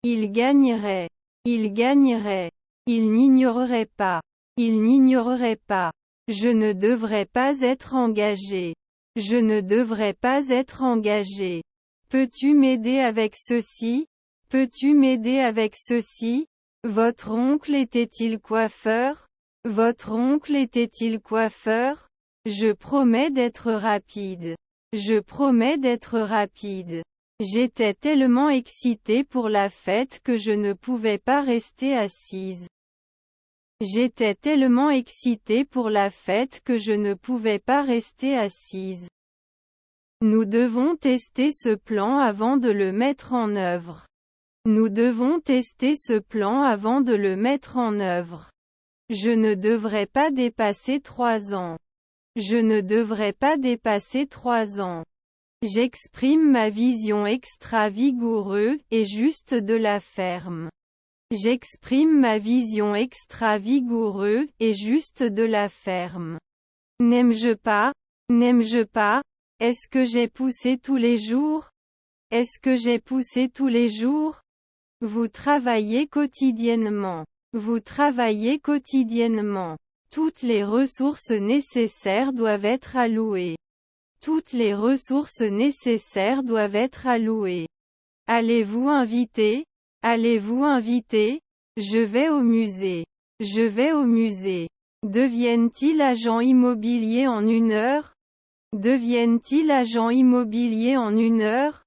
Il gagnerait. Il gagnerait. Il n'ignorerait pas. Il n'ignorerait pas. Je ne devrais pas être engagé. Je ne devrais pas être engagé. Peux-tu m'aider avec ceci? Peux-tu m'aider avec ceci? Votre oncle était-il coiffeur? Votre oncle était-il coiffeur? Je promets d'être rapide. Je promets d'être rapide. J'étais tellement excitée pour la fête que je ne pouvais pas rester assise. J'étais tellement excitée pour la fête que je ne pouvais pas rester assise. Nous devons tester ce plan avant de le mettre en œuvre. Nous devons tester ce plan avant de le mettre en œuvre. Je ne devrais pas dépasser 3 ans. Je ne devrais pas dépasser 3 ans. J'exprime ma vision extra-vigoureuse et juste de la ferme. J'exprime ma vision extra-vigoureuse et juste de la ferme. N'aime-je pas? N'aime-je pas? Est-ce que j'ai poussé tous les jours? Est-ce que j'ai poussé tous les jours? Vous travaillez quotidiennement. Vous travaillez quotidiennement. Toutes les ressources nécessaires doivent être allouées. Toutes les ressources nécessaires doivent être allouées. Allez-vous inviter? Allez-vous inviter? Je vais au musée. Je vais au musée. Deviennent-ils agents immobiliers en 1 heure? Deviennent-ils agents immobiliers en 1 heure?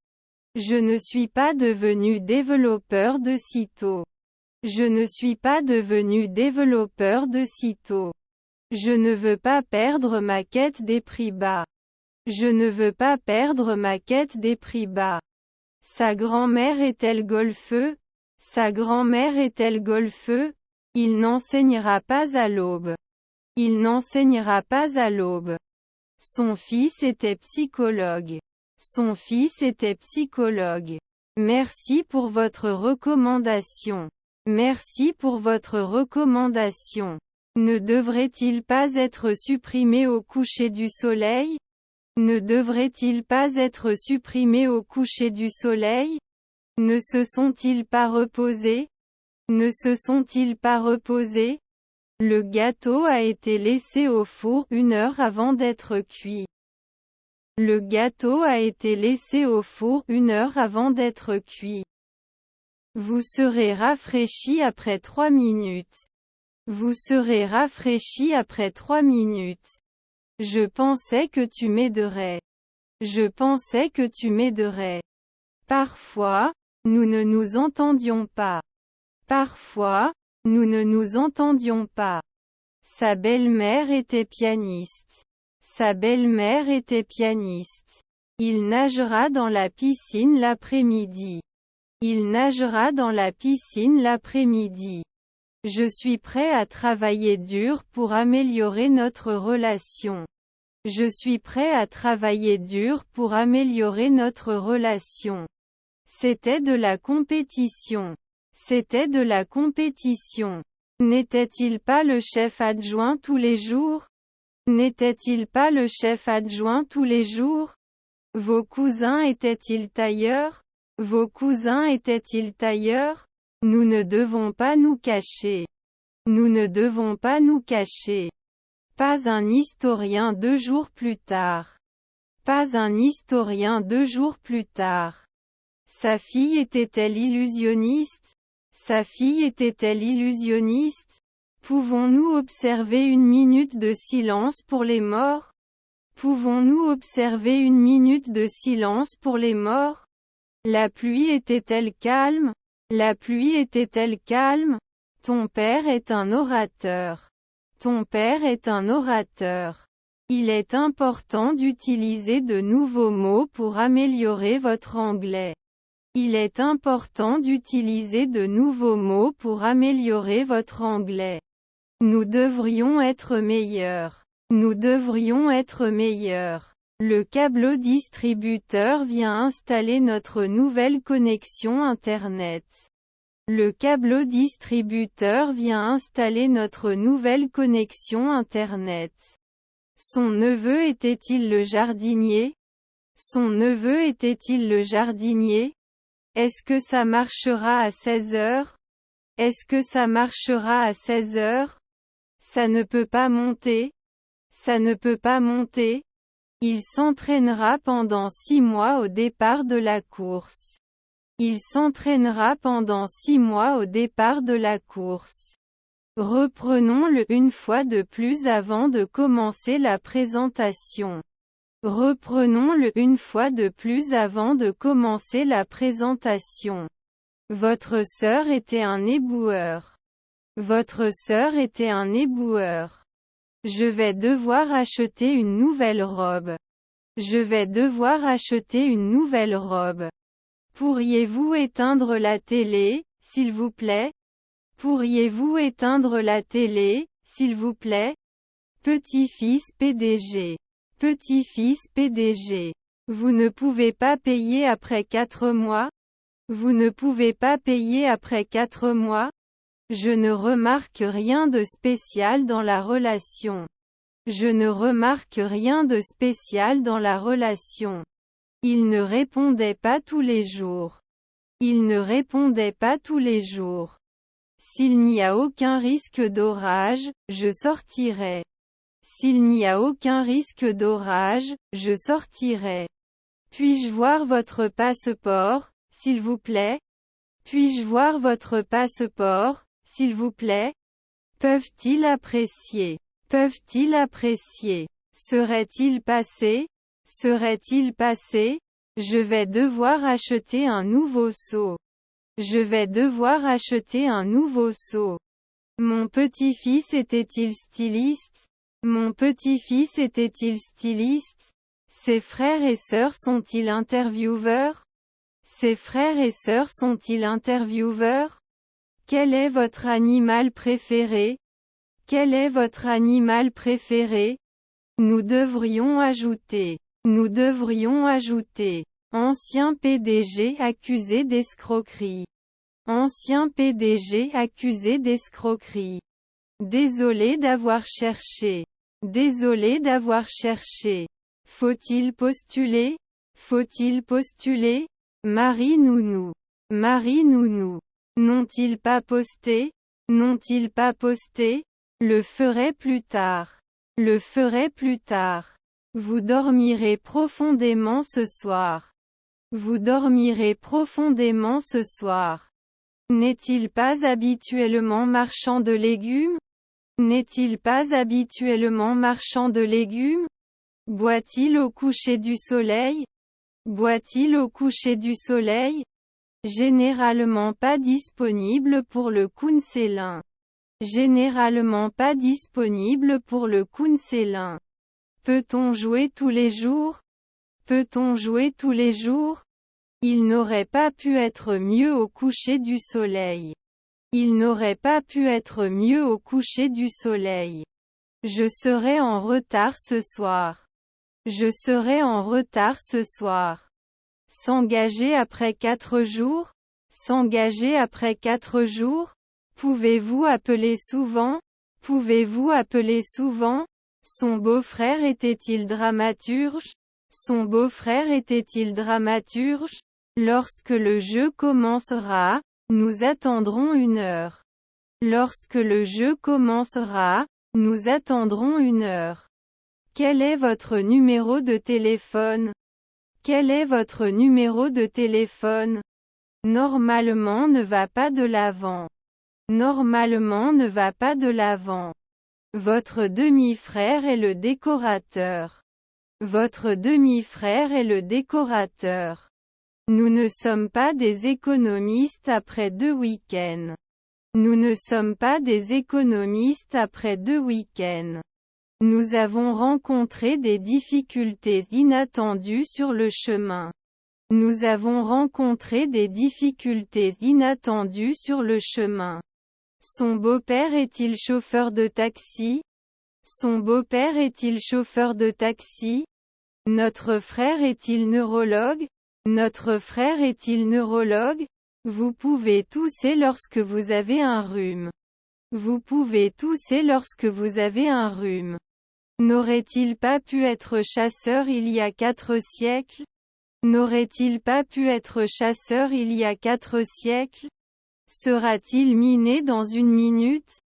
Je ne suis pas devenu développeur de sitôt. Je ne suis pas devenu développeur de sitôt. Je ne veux pas perdre ma quête des prix bas. Je ne veux pas perdre ma quête des prix bas. Sa grand-mère est-elle golfeuse? Sa grand-mère est-elle golfeuse? Il n'enseignera pas à l'aube. Il n'enseignera pas à l'aube. Son fils était psychologue. Son fils était psychologue. Merci pour votre recommandation. Merci pour votre recommandation. Ne devrait-il pas être supprimé au coucher du soleil? Ne devrait-il pas être supprimé au coucher du soleil? Ne se sont-ils pas reposés? Ne se sont-ils pas reposés? Le gâteau a été laissé au four 1 heure avant d'être cuit. Le gâteau a été laissé au four 1 heure avant d'être cuit. Vous serez rafraîchi après 3 minutes. Vous serez rafraîchi après 3 minutes. Je pensais que tu m'aiderais. Je pensais que tu m'aiderais. Parfois, nous ne nous entendions pas. Parfois, nous ne nous entendions pas. Sa belle-mère était pianiste. Sa belle-mère était pianiste. Il nagera dans la piscine l'après-midi. Il nagera dans la piscine l'après-midi. Je suis prêt à travailler dur pour améliorer notre relation. Je suis prêt à travailler dur pour améliorer notre relation. C'était de la compétition. C'était de la compétition. N'était-il pas le chef adjoint tous les jours? N'était-il pas le chef adjoint tous les jours? Vos cousins étaient-ils tailleurs? Vos cousins étaient-ils tailleurs? Nous ne devons pas nous cacher. Nous ne devons pas nous cacher. Pas un historien 2 jours plus tard. Pas un historien 2 jours plus tard. Sa fille était-elle illusionniste? Sa fille était-elle illusionniste? Pouvons-nous observer 1 minute de silence pour les morts? Pouvons-nous observer 1 minute de silence pour les morts? La pluie était-elle calme? La pluie était-elle calme? Ton père est un orateur. Ton père est un orateur. Il est important d'utiliser de nouveaux mots pour améliorer votre anglais. Il est important d'utiliser de nouveaux mots pour améliorer votre anglais. Nous devrions être meilleurs. Nous devrions être meilleurs. Le câble distributeur vient installer notre nouvelle connexion Internet. Le câble distributeur vient installer notre nouvelle connexion Internet. Son neveu était-il le jardinier? Son neveu était-il le jardinier? Est-ce que ça marchera à 16 heures? Est-ce que ça marchera à 16 heures? Ça ne peut pas monter. Ça ne peut pas monter. Il s'entraînera pendant 6 mois au départ de la course. Il s'entraînera pendant 6 mois au départ de la course. Reprenons-le une fois de plus avant de commencer la présentation. Reprenons-le une fois de plus avant de commencer la présentation. Votre sœur était un éboueur. Votre sœur était un éboueur. Je vais devoir acheter une nouvelle robe. Je vais devoir acheter une nouvelle robe. Pourriez-vous éteindre la télé, s'il vous plaît? Pourriez-vous éteindre la télé, s'il vous plaît? Petit-fils PDG. Petit-fils PDG. Vous ne pouvez pas payer après 4 mois? Vous ne pouvez pas payer après 4 mois? Je ne remarque rien de spécial dans la relation. Je ne remarque rien de spécial dans la relation. Il ne répondait pas tous les jours. Il ne répondait pas tous les jours. S'il n'y a aucun risque d'orage, je sortirai. S'il n'y a aucun risque d'orage, je sortirai. Puis-je voir votre passeport, s'il vous plaît? Puis-je voir votre passeport, s'il vous plaît? Peuvent-ils apprécier? Peuvent-ils apprécier? Serait-il passé? Serait-il passé? Je vais devoir acheter un nouveau seau. Je vais devoir acheter un nouveau seau. Mon petit-fils était-il styliste? Mon petit-fils était-il styliste? Ses frères et sœurs sont-ils intervieweurs? Ses frères et sœurs sont-ils intervieweurs? Quel est votre animal préféré? Quel est votre animal préféré? Nous devrions ajouter. Nous devrions ajouter. Ancien PDG accusé d'escroquerie. Ancien PDG accusé d'escroquerie. Désolé d'avoir cherché. Désolé d'avoir cherché. Faut-il postuler? Faut-il postuler? Marie Nounou. Marie Nounou. N'ont-ils pas posté? N'ont-ils pas posté? Le ferai plus tard. Le ferai plus tard. Vous dormirez profondément ce soir. Vous dormirez profondément ce soir. N'est-il pas habituellement marchand de légumes? N'est-il pas habituellement marchand de légumes? Boit-il au coucher du soleil? Boit-il au coucher du soleil? Généralement pas disponible pour le counseling. Généralement pas disponible pour le counseling. Peut-on jouer tous les jours? Peut-on jouer tous les jours? Il n'aurait pas pu être mieux au coucher du soleil. Il n'aurait pas pu être mieux au coucher du soleil. Je serai en retard ce soir. Je serai en retard ce soir. S'engager après 4 jours? S'engager après 4 jours? Pouvez-vous appeler souvent? Pouvez-vous appeler souvent? Son beau-frère était-il dramaturge? Son beau-frère était-il dramaturge? Lorsque le jeu commencera, nous attendrons 1 heure. Lorsque le jeu commencera, nous attendrons 1 heure. Quel est votre numéro de téléphone? Quel est votre numéro de téléphone? Normalement ne va pas de l'avant. Normalement ne va pas de l'avant. Votre demi-frère est le décorateur. Votre demi-frère est le décorateur. Nous ne sommes pas des économistes après 2 week-ends. Nous ne sommes pas des économistes après 2 week-ends. Nous avons rencontré des difficultés inattendues sur le chemin. Nous avons rencontré des difficultés inattendues sur le chemin. Son beau-père est-il chauffeur de taxi? Son beau-père est-il chauffeur de taxi? Notre frère est-il neurologue? Notre frère est-il neurologue? Vous pouvez tousser lorsque vous avez un rhume. Vous pouvez tousser lorsque vous avez un rhume. N'aurait-il pas pu être chasseur il y a 4 siècles? N'aurait-il pas pu être chasseur il y a 4 siècles? Sera-t-il miné dans une minute?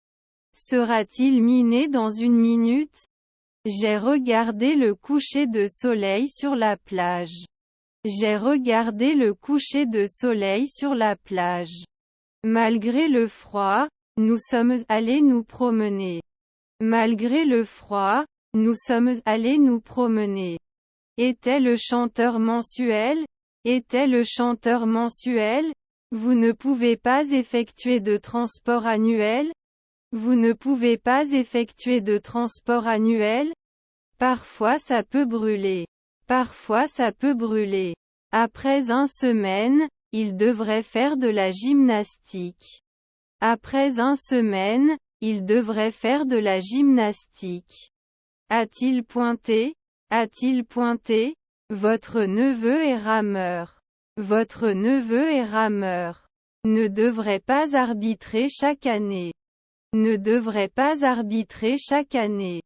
Sera-t-il miné dans une minute? J'ai regardé le coucher de soleil sur la plage. J'ai regardé le coucher de soleil sur la plage. Malgré le froid, nous sommes allés nous promener. Malgré le froid, nous sommes allés nous promener. Était le chanteur mensuel? Était le chanteur mensuel? Vous ne pouvez pas effectuer de transport annuel? Vous ne pouvez pas effectuer de transport annuel? Parfois ça peut brûler. Parfois ça peut brûler. Après 1 semaine, il devrait faire de la gymnastique. Après 1 semaine, il devrait faire de la gymnastique. A-t-il pointé? A-t-il pointé? Votre neveu est rameur. Votre neveu est rameur. Ne devrait pas arbitrer chaque année. Ne devrait pas arbitrer chaque année.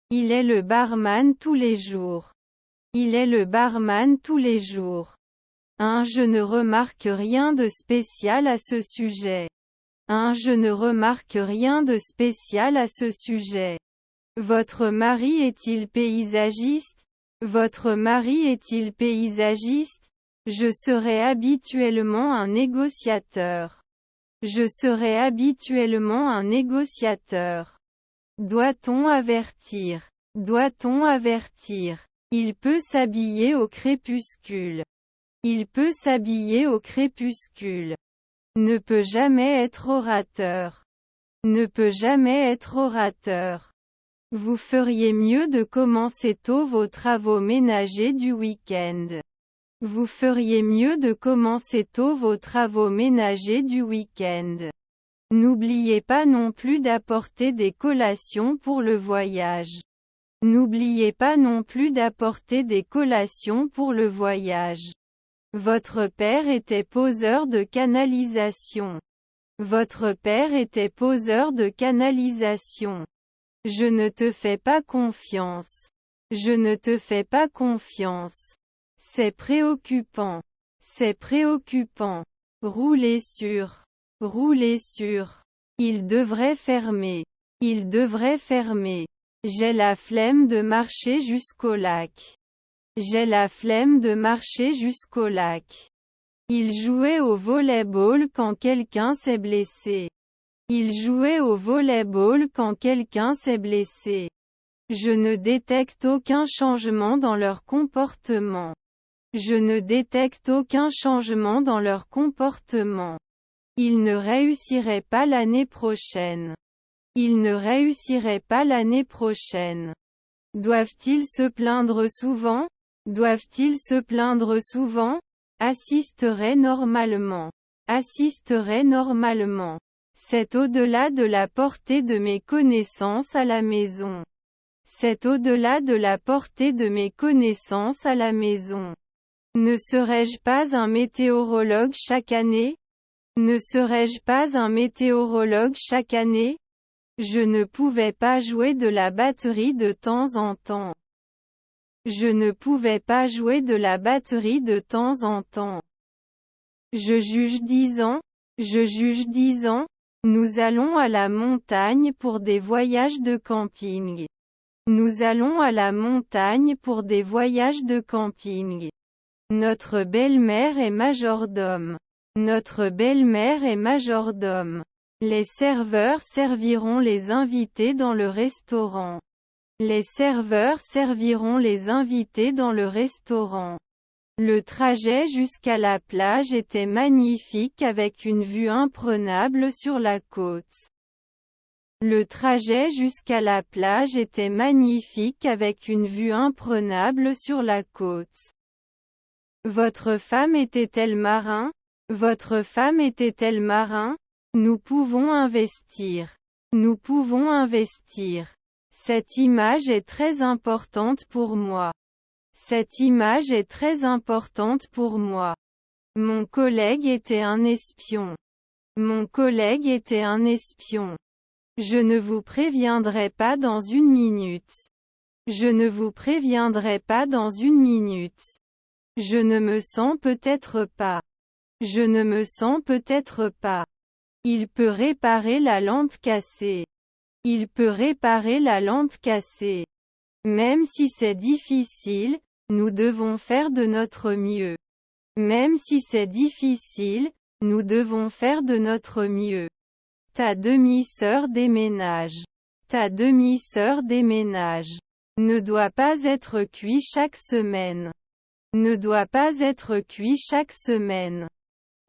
Il est le barman tous les jours. Il est le barman tous les jours. Je ne remarque rien de spécial à ce sujet. Je ne remarque rien de spécial à ce sujet. Votre mari est-il paysagiste? Votre mari est-il paysagiste? Je serai habituellement un négociateur. Je serai habituellement un négociateur. Doit-on avertir? Doit-on avertir? Il peut s'habiller au crépuscule. Il peut s'habiller au crépuscule. Ne peut jamais être orateur. Ne peut jamais être orateur. Vous feriez mieux de commencer tôt vos travaux ménagers du week-end. Vous feriez mieux de commencer tôt vos travaux ménagers du week-end. N'oubliez pas non plus d'apporter des collations pour le voyage. N'oubliez pas non plus d'apporter des collations pour le voyage. Votre père était poseur de canalisation. Votre père était poseur de canalisation. Je ne te fais pas confiance. Je ne te fais pas confiance. C'est préoccupant. C'est préoccupant. Roulez sur. Roulez sur. Il devrait fermer. Il devrait fermer. J'ai la flemme de marcher jusqu'au lac. J'ai la flemme de marcher jusqu'au lac. Il jouait au volley-ball quand quelqu'un s'est blessé. Il jouait au volley-ball quand quelqu'un s'est blessé. Je ne détecte aucun changement dans leur comportement. Je ne détecte aucun changement dans leur comportement. Ils ne réussiraient pas l'année prochaine. Ils ne réussiraient pas l'année prochaine. Doivent-ils se plaindre souvent? Doivent-ils se plaindre souvent? Assisterait normalement. Assisterait normalement. C'est au-delà de la portée de mes connaissances à la maison. C'est au-delà de la portée de mes connaissances à la maison. Ne serais-je pas un météorologue chaque année? Ne serais-je pas un météorologue chaque année? Je ne pouvais pas jouer de la batterie de temps en temps. Je ne pouvais pas jouer de la batterie de temps en temps. Je juge 10 ans. Je juge 10 ans. Nous allons à la montagne pour des voyages de camping. Nous allons à la montagne pour des voyages de camping. Notre belle-mère est majordome. Notre belle-mère est majordome. Les serveurs serviront les invités dans le restaurant. Les serveurs serviront les invités dans le restaurant. Le trajet jusqu'à la plage était magnifique avec une vue imprenable sur la côte. Le trajet jusqu'à la plage était magnifique avec une vue imprenable sur la côte. Votre femme était-elle marin? Votre femme était-elle marin? Nous pouvons investir. Nous pouvons investir. Cette image est très importante pour moi. Cette image est très importante pour moi. Mon collègue était un espion. Mon collègue était un espion. Je ne vous préviendrai pas dans une minute. Je ne vous préviendrai pas dans une minute. Je ne me sens peut-être pas. Je ne me sens peut-être pas. Il peut réparer la lampe cassée. Il peut réparer la lampe cassée. Même si c'est difficile, nous devons faire de notre mieux. Même si c'est difficile, nous devons faire de notre mieux. Ta demi-sœur déménage. Ta demi-sœur déménage. Ne doit pas être cuit chaque semaine. Ne doit pas être cuit chaque semaine.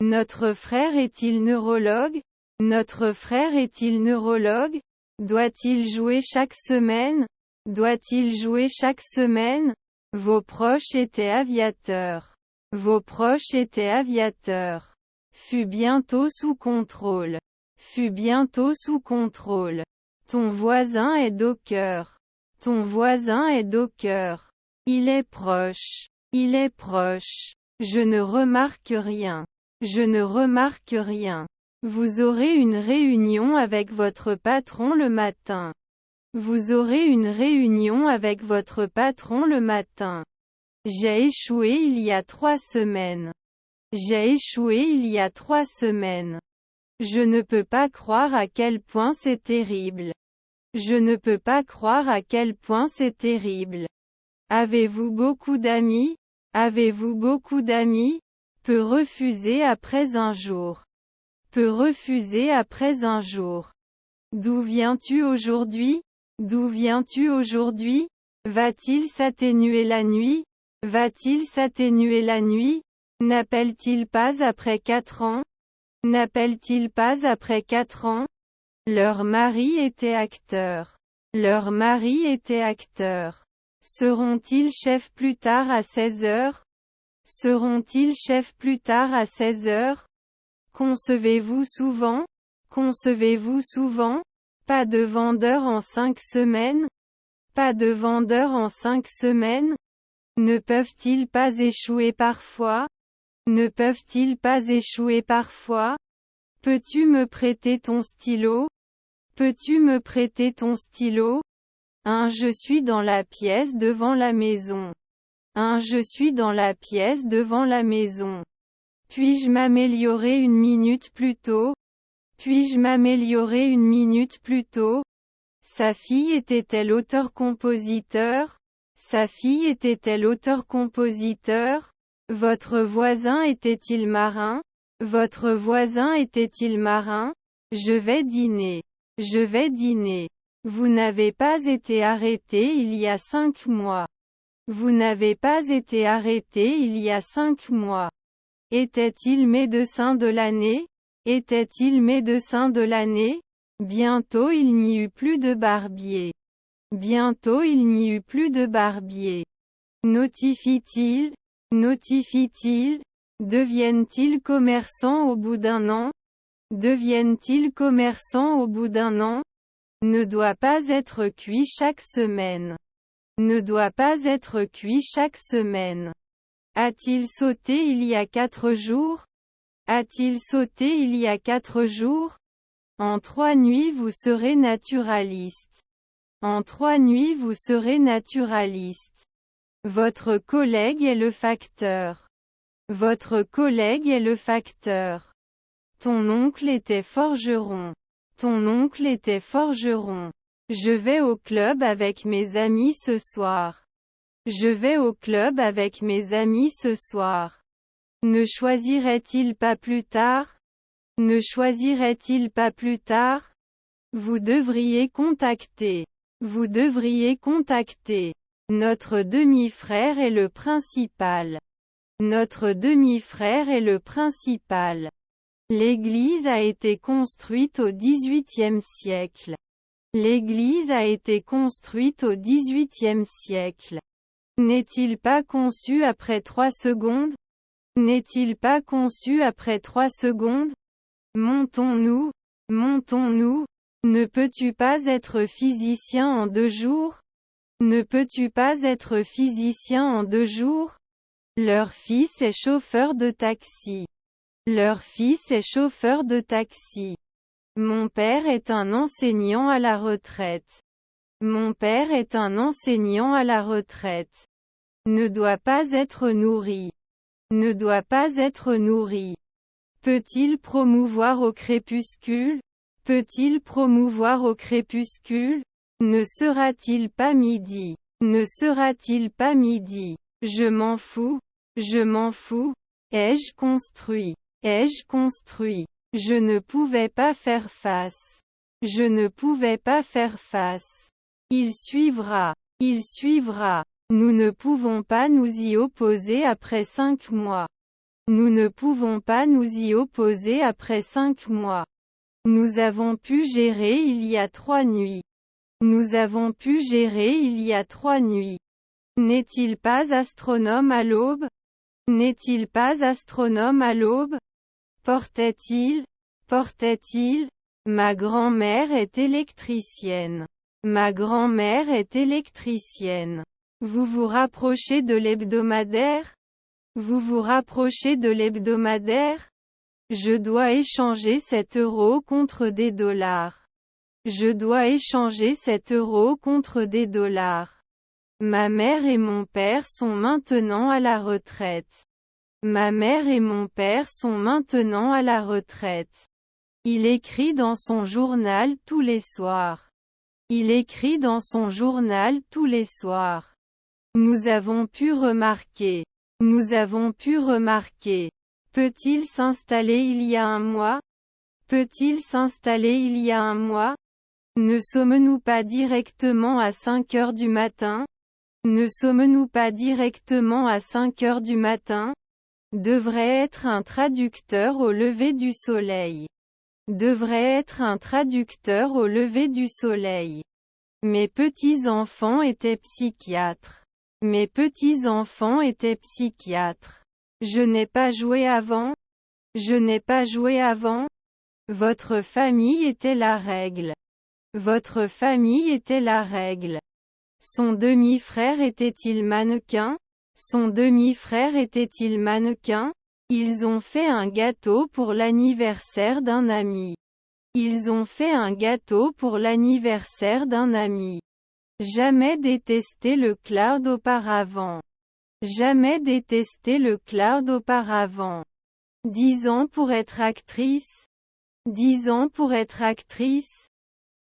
Notre frère est-il neurologue? Notre frère est-il neurologue? Doit-il jouer chaque semaine? Doit-il jouer chaque semaine? Vos proches étaient aviateurs. Vos proches étaient aviateurs. Fut bientôt sous contrôle. Fut bientôt sous contrôle. Ton voisin est docker. Ton voisin est docker. Il est proche. Il est proche. Je ne remarque rien. Je ne remarque rien. Vous aurez une réunion avec votre patron le matin. Vous aurez une réunion avec votre patron le matin. J'ai échoué il y a 3 semaines. J'ai échoué il y a 3 semaines. Je ne peux pas croire à quel point c'est terrible. Je ne peux pas croire à quel point c'est terrible. Avez-vous beaucoup d'amis? Avez-vous beaucoup d'amis? Peut refuser après un jour. Peut refuser après un jour. D'où viens-tu aujourd'hui? D'où viens-tu aujourd'hui? Va-t-il s'atténuer la nuit? Va-t-il s'atténuer la nuit? N'appelle-t-il pas après 4 ans? N'appelle-t-il pas après 4 ans? Leur mari était acteur. Leur mari était acteur. Seront-ils chefs plus tard à 16 heures? Seront-ils chefs plus tard à 16 heures? Concevez-vous souvent? Concevez-vous souvent? Pas de vendeur en 5 semaines? Pas de vendeur en 5 semaines? Ne peuvent-ils pas échouer parfois? Ne peuvent-ils pas échouer parfois? Peux-tu me prêter ton stylo? Peux-tu me prêter ton stylo? Je suis dans la pièce devant la maison. Je suis dans la pièce devant la maison. Puis-je m'améliorer une minute plus tôt? Puis-je m'améliorer une minute plus tôt? Sa fille était-elle auteur-compositeur? Sa fille était-elle auteur-compositeur? Votre voisin était-il marin? Votre voisin était-il marin? Je vais dîner. Je vais dîner. Vous n'avez pas été arrêté il y a 5 mois. Vous n'avez pas été arrêté il y a 5 mois. Était-il médecin de l'année? Était-il médecin de l'année? Bientôt il n'y eut plus de barbier. Bientôt il n'y eut plus de barbier. Notifie-t-il? Notifie-t-il? Deviennent-ils commerçants au bout d'un an? Deviennent-ils commerçants au bout d'un an? Ne doit pas être cuit chaque semaine. Ne doit pas être cuit chaque semaine. A-t-il sauté il y a 4 jours? A-t-il sauté il y a 4 jours? En 3 nuits vous serez naturaliste. En 3 nuits vous serez naturaliste. Votre collègue est le facteur. Votre collègue est le facteur. Ton oncle était forgeron. Ton oncle était forgeron. Je vais au club avec mes amis ce soir. Je vais au club avec mes amis ce soir. Ne choisirait-il pas plus tard? Ne choisirait-il pas plus tard? Vous devriez contacter. Vous devriez contacter. Notre demi-frère est le principal. Notre demi-frère est le principal. L'église a été construite au XVIIIe siècle. L'église a été construite au XVIIIe siècle. N'est-il pas conçu après 3 secondes? N'est-il pas conçu après 3 secondes? Montons-nous, montons-nous. Ne peux-tu pas être physicien en 2 jours? Ne peux-tu pas être physicien en 2 jours? Leur fils est chauffeur de taxi. Leur fils est chauffeur de taxi. Mon père est un enseignant à la retraite. Mon père est un enseignant à la retraite. Ne doit pas être nourri. Ne doit pas être nourri. Peut-il promouvoir au crépuscule? Peut-il promouvoir au crépuscule? Ne sera-t-il pas midi? Ne sera-t-il pas midi? Je m'en fous. Je m'en fous. Ai-je construit? Ai-je construit? Je ne pouvais pas faire face. Je ne pouvais pas faire face. Il suivra. Il suivra. Nous ne pouvons pas nous y opposer après 5 mois. Nous ne pouvons pas nous y opposer après 5 mois. Nous avons pu gérer il y a 3 nuits. Nous avons pu gérer il y a 3 nuits. N'est-il pas astronome à l'aube? N'est-il pas astronome à l'aube? Portait-il? Portait-il? Ma grand-mère est électricienne. Ma grand-mère est électricienne. Vous vous rapprochez de l'hebdomadaire? Vous vous rapprochez de l'hebdomadaire? Je dois échanger cet euro contre des dollars. Je dois échanger cet euro contre des dollars. Ma mère et mon père sont maintenant à la retraite. Ma mère et mon père sont maintenant à la retraite. Il écrit dans son journal tous les soirs. Il écrit dans son journal tous les soirs. Nous avons pu remarquer. Nous avons pu remarquer. Peut-il s'installer il y a un mois? Peut-il s'installer il y a un mois? Ne sommes-nous pas directement à 5 heures du matin? Ne sommes-nous pas directement à 5 heures du matin? Devrait être un traducteur au lever du soleil. Devrait être un traducteur au lever du soleil. Mes petits-enfants étaient psychiatres. Mes petits-enfants étaient psychiatres. Je n'ai pas joué avant? Je n'ai pas joué avant? Votre famille était la règle. Votre famille était la règle. Son demi-frère était-il mannequin? Son demi-frère était-il mannequin? Ils ont fait un gâteau pour l'anniversaire d'un ami. Ils ont fait un gâteau pour l'anniversaire d'un ami. Jamais détesté le cloud auparavant. Jamais détesté le cloud auparavant. 10 ans pour être actrice? 10 ans pour être actrice?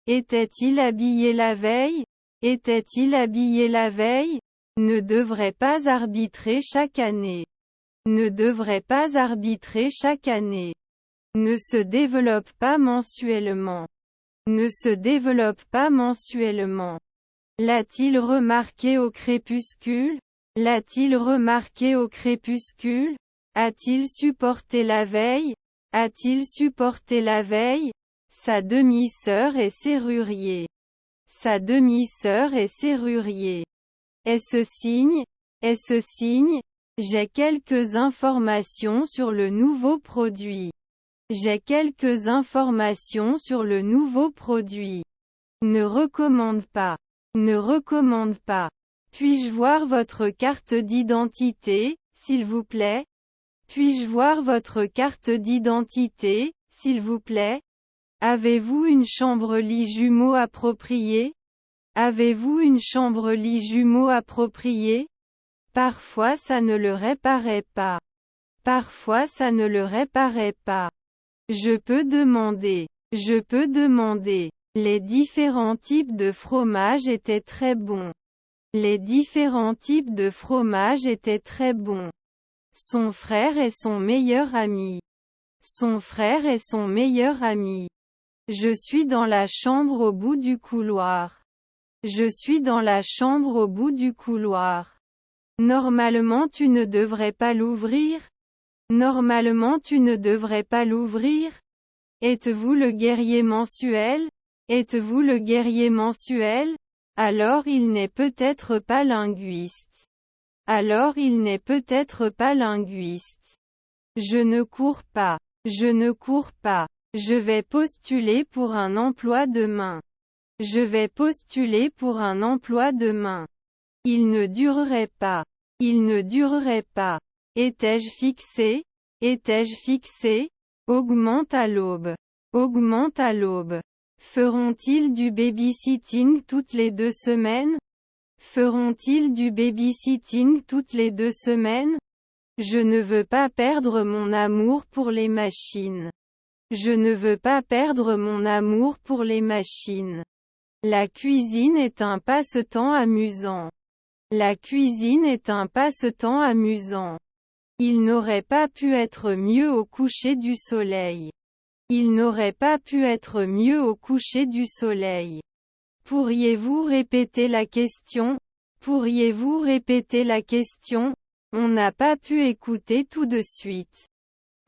Était-il habillé la veille? Était-il habillé la veille? Ne devrait pas arbitrer chaque année. Ne devrait pas arbitrer chaque année. Ne se développe pas mensuellement. Ne se développe pas mensuellement. L'a-t-il remarqué au crépuscule? L'a-t-il remarqué au crépuscule? A-t-il supporté la veille? A-t-il supporté la veille? Sa demi-sœur est serrurier. Sa demi-sœur est serrurier. Est-ce signe? Est-ce signe? J'ai quelques informations sur le nouveau produit. J'ai quelques informations sur le nouveau produit. Ne recommande pas. Ne recommande pas. Puis-je voir votre carte d'identité, s'il vous plaît? Puis-je voir votre carte d'identité, s'il vous plaît? Avez-vous une chambre-lit jumeau appropriée? Avez-vous une chambre-lit jumeau appropriée? Parfois ça ne le réparait pas. Parfois ça ne le réparait pas. Je peux demander. Je peux demander. Les différents types de fromage étaient très bons. Les différents types de fromage étaient très bons. Son frère est son meilleur ami. Son frère est son meilleur ami. Je suis dans la chambre au bout du couloir. Je suis dans la chambre au bout du couloir. Normalement tu ne devrais pas l'ouvrir? Normalement tu ne devrais pas l'ouvrir? Êtes-vous le guerrier mensuel? Êtes-vous le guerrier mensuel? Alors il n'est peut-être pas linguiste. Alors il n'est peut-être pas linguiste. Je ne cours pas. Je ne cours pas. Je vais postuler pour un emploi demain. Je vais postuler pour un emploi demain. Il ne durerait pas. Il ne durerait pas. Étais-je fixé? Étais-je fixé? Augmente à l'aube. Augmente à l'aube. Feront-ils du babysitting toutes les 2 semaines? Feront-ils du babysitting toutes les 2 semaines? Je ne veux pas perdre mon amour pour les machines. Je ne veux pas perdre mon amour pour les machines. La cuisine est un passe-temps amusant. La cuisine est un passe-temps amusant. Il n'aurait pas pu être mieux au coucher du soleil. Il n'aurait pas pu être mieux au coucher du soleil. Pourriez-vous répéter la question? Pourriez-vous répéter la question? On n'a pas pu écouter tout de suite.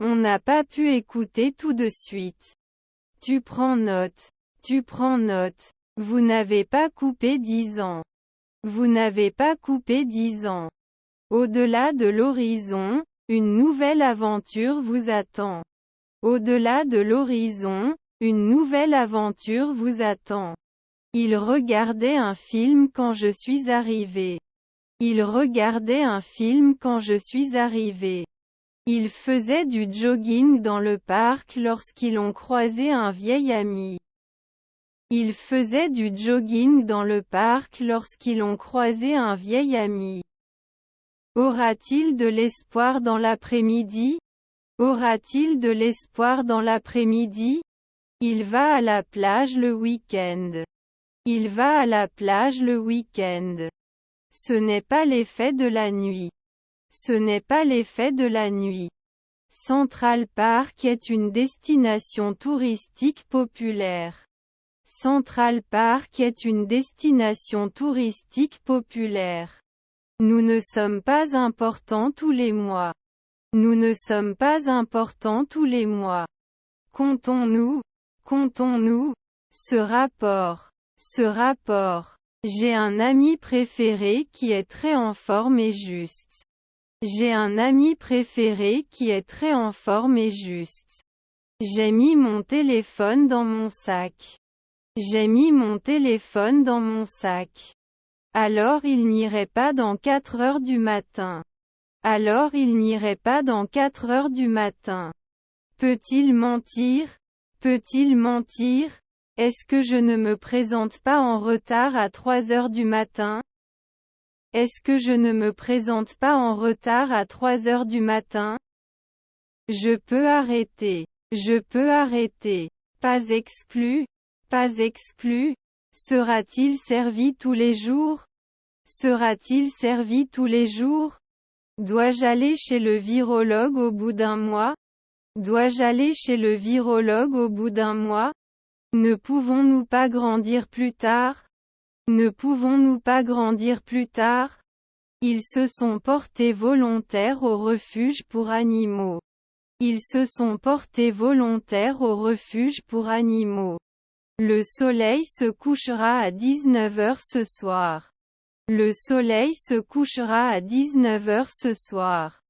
On n'a pas pu écouter tout de suite. Tu prends note. Tu prends note. Vous n'avez pas coupé 10 ans. Vous n'avez pas coupé 10 ans. Au-delà de l'horizon, une nouvelle aventure vous attend. Au-delà de l'horizon, une nouvelle aventure vous attend. Il regardait un film quand je suis arrivé. Il regardait un film quand je suis arrivé. Il faisait du jogging dans le parc lorsqu'ils ont croisé un vieil ami. Il faisait du jogging dans le parc lorsqu'ils ont croisé un vieil ami. Aura-t-il de l'espoir dans l'après-midi? Aura-t-il de l'espoir dans l'après-midi? Il va à la plage le week-end. Il va à la plage le week-end. Ce n'est pas l'effet de la nuit. Ce n'est pas l'effet de la nuit. Central Park est une destination touristique populaire. Central Park est une destination touristique populaire. Nous ne sommes pas importants tous les mois. Nous ne sommes pas importants tous les mois. Comptons-nous. Comptons-nous. Ce rapport. Ce rapport. J'ai un ami préféré qui est très en forme et juste. J'ai un ami préféré qui est très en forme et juste. J'ai mis mon téléphone dans mon sac. J'ai mis mon téléphone dans mon sac. Alors il n'irait pas dans 4 heures du matin. Alors il n'irait pas dans 4 heures du matin. Peut-il mentir? Peut-il mentir? Est-ce que je ne me présente pas en retard à 3 heures du matin? Est-ce que je ne me présente pas en retard à 3 heures du matin? Je peux arrêter. Je peux arrêter. Pas exclu. Pas exclu. Sera-t-il servi tous les jours? Sera-t-il servi tous les jours? Dois-je aller chez le virologue au bout d'un mois? Dois-je aller chez le virologue au bout d'un mois? Ne pouvons-nous pas grandir plus tard? Ne pouvons-nous pas grandir plus tard? Ils se sont portés volontaires au refuge pour animaux. Ils se sont portés volontaires au refuge pour animaux. Le soleil se couchera à 19 heures ce soir. Le soleil se couchera à 19 heures ce soir.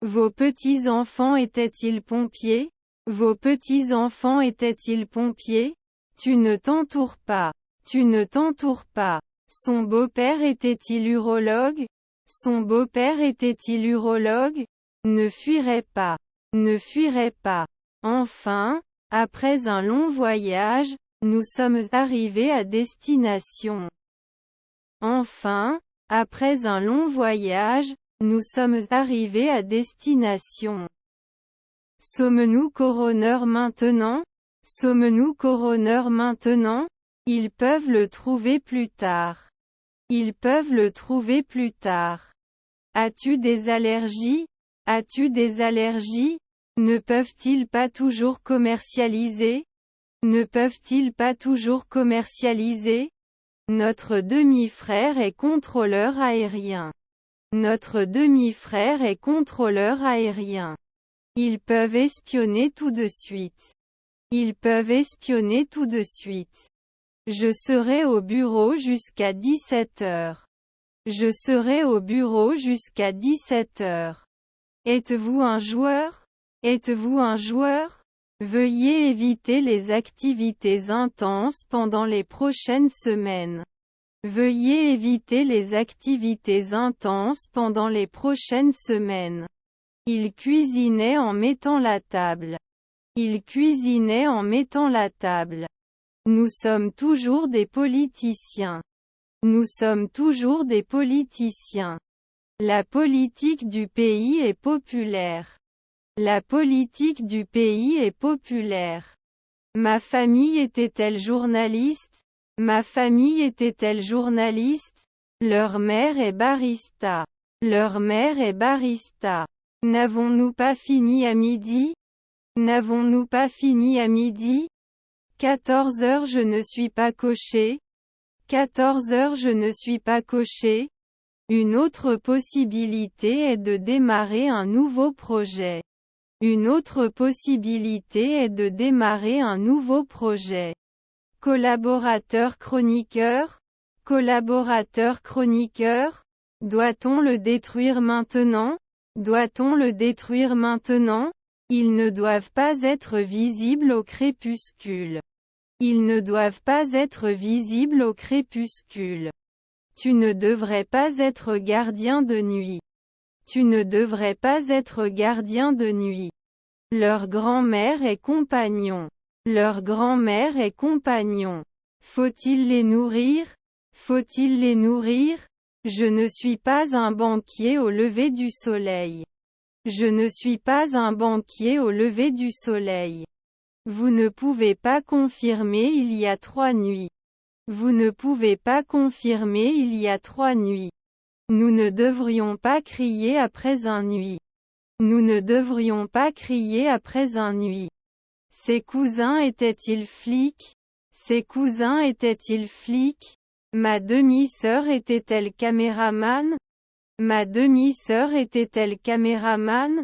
Vos petits-enfants étaient-ils pompiers? Vos petits-enfants étaient-ils pompiers? Tu ne t'entoures pas. Tu ne t'entoures pas. Son beau-père était-il urologue? Son beau-père était-il urologue? Ne fuirait pas. Ne fuirait pas. Enfin, après un long voyage, nous sommes arrivés à destination. Enfin, après un long voyage, nous sommes arrivés à destination. Sommes-nous coroneurs maintenant? Sommes-nous coroneurs maintenant? Ils peuvent le trouver plus tard. Ils peuvent le trouver plus tard. As-tu des allergies? As-tu des allergies? Ne peuvent-ils pas toujours commercialiser? Ne peuvent-ils pas toujours commercialiser? Notre demi-frère est contrôleur aérien. Notre demi-frère est contrôleur aérien. Ils peuvent espionner tout de suite. Ils peuvent espionner tout de suite. Je serai au bureau jusqu'à 17 heures. Je serai au bureau jusqu'à 17 heures. Êtes-vous un joueur? Êtes-vous un joueur? Veuillez éviter les activités intenses pendant les prochaines semaines. Veuillez éviter les activités intenses pendant les prochaines semaines. Il cuisinait en mettant la table. Il cuisinait en mettant la table. Nous sommes toujours des politiciens. Nous sommes toujours des politiciens. La politique du pays est populaire. La politique du pays est populaire. Ma famille était-elle journaliste? Ma famille était-elle journaliste? Leur mère est barista. Leur mère est barista. N'avons-nous pas fini à midi? N'avons-nous pas fini à midi? 14 heures je ne suis pas coché. 14 heures je ne suis pas coché. Une autre possibilité est de démarrer un nouveau projet. Une autre possibilité est de démarrer un nouveau projet. Collaborateur chroniqueur? Collaborateur chroniqueur? Doit-on le détruire maintenant? Doit-on le détruire maintenant? Ils ne doivent pas être visibles au crépuscule. Ils ne doivent pas être visibles au crépuscule. Tu ne devrais pas être gardien de nuit. Tu ne devrais pas être gardien de nuit. Leur grand-mère est compagnon. Leur grand-mère est compagnon. Faut-il les nourrir? Faut-il les nourrir? Je ne suis pas un banquier au lever du soleil. Je ne suis pas un banquier au lever du soleil. Vous ne pouvez pas confirmer il y a 3 nuits. Vous ne pouvez pas confirmer il y a 3 nuits. Nous ne devrions pas crier après un nuit. Nous ne devrions pas crier après un nuit. Ses cousins étaient-ils flics? Ses cousins étaient-ils flics? Ma demi-sœur était-elle caméraman? Ma demi-sœur était-elle caméraman?